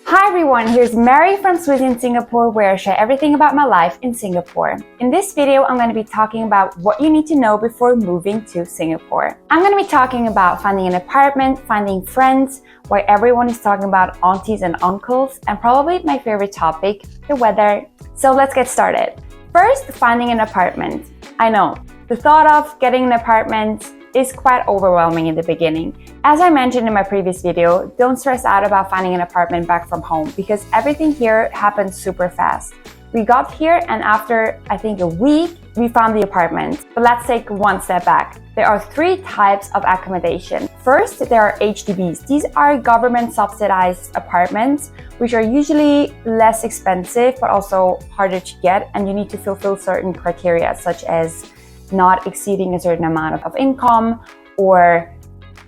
Hi everyone, here's Mary from Swiss in Singapore, where I share everything about my life in Singapore. In this video, I'm going to be talking about what you need to know before moving to Singapore. I'm going to be talking about finding an apartment, finding friends, why everyone is talking about aunties and uncles, and probably my favorite topic, the weather. So let's get started. First, finding an apartment. I know, the thought of getting an apartment is quite overwhelming in the beginning. As I mentioned in my previous video, don't stress out about finding an apartment back from home because everything here happens super fast. We got here and after, I think, a week, we found the apartment. But let's take one step back. There are three types of accommodation. First, there are HDBs. These are government subsidized apartments, which are usually less expensive, but also harder to get. And you need to fulfill certain criteria, such as not exceeding a certain amount of income, or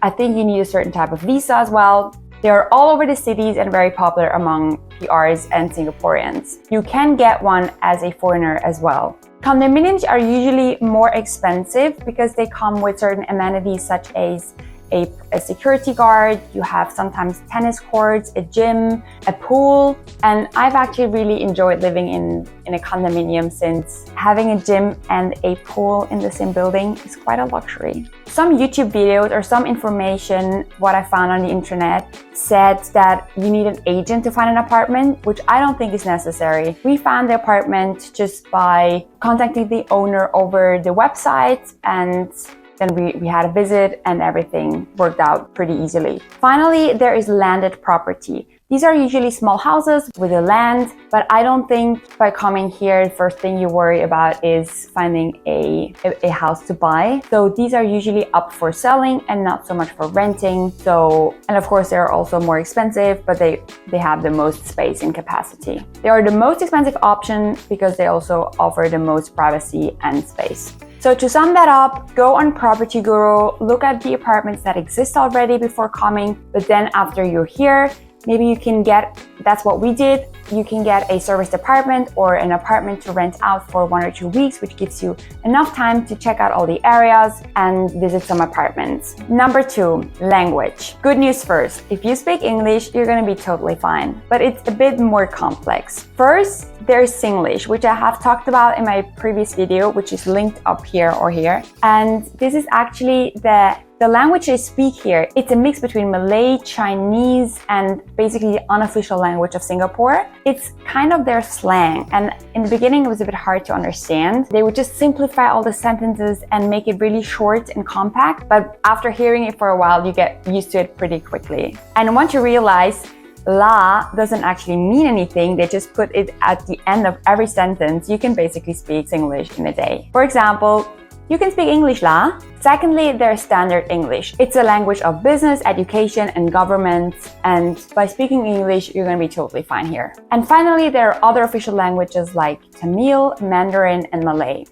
I think you need a certain type of visa as well. They are all over the cities and very popular among PRs and Singaporeans. You can get one as a foreigner as well. Condominiums are usually more expensive because they come with certain amenities such as a security guard, you have sometimes tennis courts, a gym, a pool, and I've actually really enjoyed living in a condominium since having a gym and a pool in the same building is quite a luxury. Some YouTube videos or some information, what I found on the internet, said that you need an agent to find an apartment, which I don't think is necessary. We found the apartment just by contacting the owner over the website, and then we had a visit and everything worked out pretty easily. Finally, there is landed property. These are usually small houses with a land, but I don't think by coming here, the first thing you worry about is finding a house to buy. So these are usually up for selling and not so much for renting. And of course, they're also more expensive, but they have the most space and capacity. They are the most expensive option because they also offer the most privacy and space. So to sum that up, go on Property Guru, look at the apartments that exist already before coming, but then after you're here, maybe you can get, that's what we did, you can get a serviced apartment or an apartment to rent out for 1 or 2 weeks, which gives you enough time to check out all the areas and visit some apartments. Number 2, language. Good news first, if you speak English, you're gonna be totally fine, but it's a bit more complex. First, there's Singlish, which I have talked about in my previous video, which is linked up here or here. And this is actually the language they speak here. It's a mix between Malay, Chinese, and basically the unofficial language of Singapore. It's kind of their slang. And in the beginning, it was a bit hard to understand. They would just simplify all the sentences and make it really short and compact. But after hearing it for a while, you get used to it pretty quickly. And once you realize la doesn't actually mean anything, they just put it at the end of every sentence, you can basically speak Singlish in a day. For example, you can speak English la. Secondly, there's Standard English. It's a language of business, education, and government. And by speaking English, you're going to be totally fine here. And finally, there are other official languages like Tamil, Mandarin, and Malay.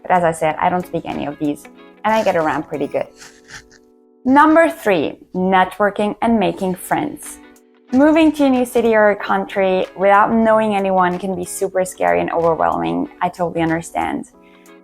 But as I said, I don't speak any of these, and I get around pretty good. Number 3, networking and making friends. Moving to a new city or a country without knowing anyone can be super scary and overwhelming. I totally understand.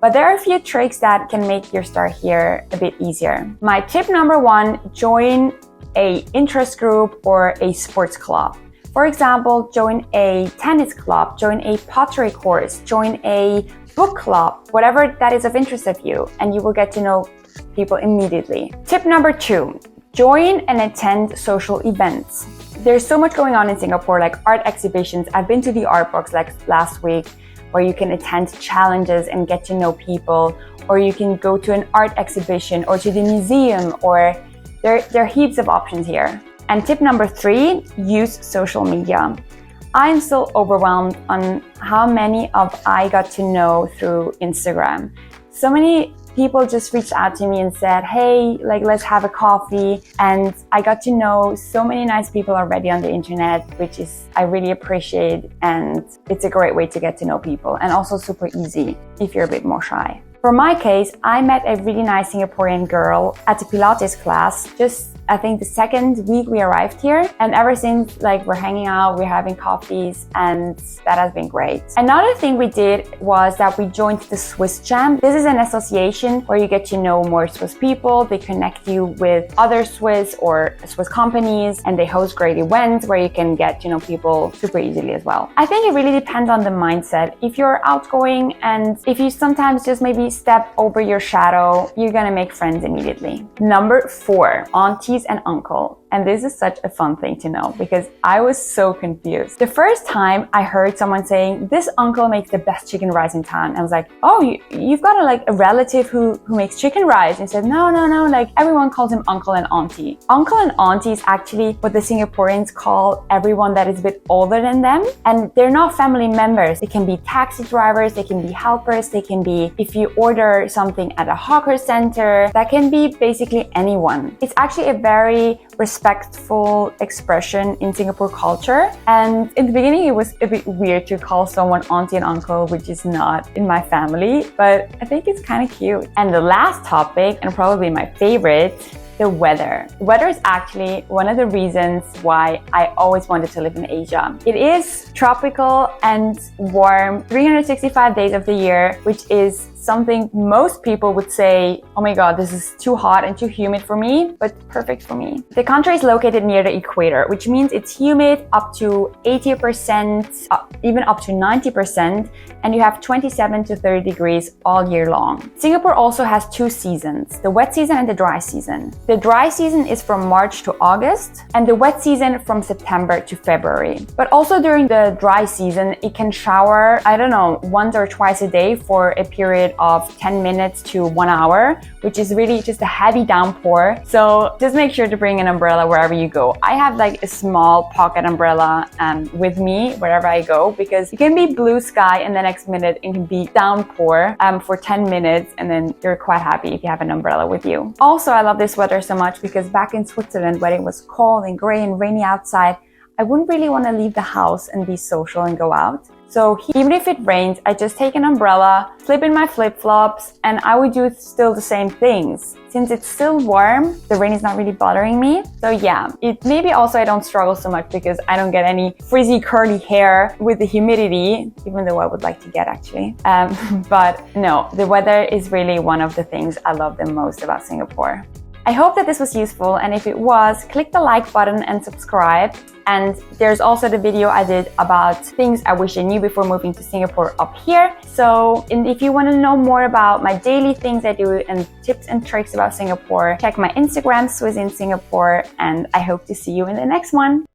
But there are a few tricks that can make your start here a bit easier. My tip number 1, join a interest group or a sports club. For example, join a tennis club, join a pottery course, join a book club, whatever that is of interest of you, and you will get to know people immediately. Tip number 2, join and attend social events. There's so much going on in Singapore, like art exhibitions. I've been to the art box like last week, where you can attend challenges and get to know people, or you can go to an art exhibition or to the museum, or there are heaps of options here. And tip number 3, use social media. I'm still overwhelmed on how many of I got to know through Instagram. So many people just reached out to me and said, hey, like, let's have a coffee. And I got to know so many nice people already on the internet, which is, I really appreciate. And it's a great way to get to know people, and also super easy if you're a bit more shy. For my case, I met a really nice Singaporean girl at a Pilates class just I think the second week we arrived here, and ever since, like, we're hanging out, we're having coffees, and that has been great. Another thing we did was that we joined the Swiss Jam. This is an association where you get to know more Swiss people. They connect you with other Swiss or Swiss companies, and they host great events where you can get to know people super easily as well. I think it really depends on the mindset. If you're outgoing and if you sometimes just maybe step over your shadow, you're gonna make friends immediately. Number 4, aunties and uncle. And this is such a fun thing to know because I was so confused. The first time I heard someone saying, this uncle makes the best chicken rice in town. I was like, oh, you've got a relative who makes chicken rice. And said, no, like everyone calls him Uncle and Auntie. Uncle and Auntie is actually what the Singaporeans call everyone that is a bit older than them. And they're not family members. They can be taxi drivers, they can be helpers, they can be, if you order something at a hawker center, that can be basically anyone. It's actually a very respectful expression in Singapore culture. And in the beginning, it was a bit weird to call someone auntie and uncle, which is not in my family, but I think it's kind of cute. And the last topic, and probably my favorite, the weather. Weather is actually one of the reasons why I always wanted to live in Asia. It is tropical and warm 365 days of the year, which is something most people would say, oh my god, this is too hot and too humid for me, but perfect for me. The country is located near the equator, which means it's humid up to 80%, even up to 90%, and you have 27 to 30 degrees all year long. Singapore also has 2 seasons, the wet season and the dry season. The dry season is from March to August, and the wet season from September to February. But also during the dry season, it can shower, I don't know, once or twice a day for a period of 10 minutes to 1 hour, which is really just a heavy downpour. So just make sure to bring an umbrella wherever you go. I have like a small pocket umbrella with me wherever I go because it can be blue sky and the next minute it can be downpour for 10 minutes and then you're quite happy if you have an umbrella with you. Also, I love this weather so much because back in Switzerland when it was cold and gray and rainy outside, I wouldn't really want to leave the house and be social and go out. So even if it rains, I just take an umbrella, slip in my flip-flops, and I would do still the same things. Since it's still warm, the rain is not really bothering me. So yeah, maybe also I don't struggle so much because I don't get any frizzy curly hair with the humidity, even though I would like to get actually. But no, the weather is really one of the things I love the most about Singapore. I hope that this was useful, and if it was, click the like button and subscribe. And there's also the video I did about things I wish I knew before moving to Singapore up here. So if you want to know more about my daily things I do and tips and tricks about Singapore, check my Instagram, Swiss in Singapore, and I hope to see you in the next one.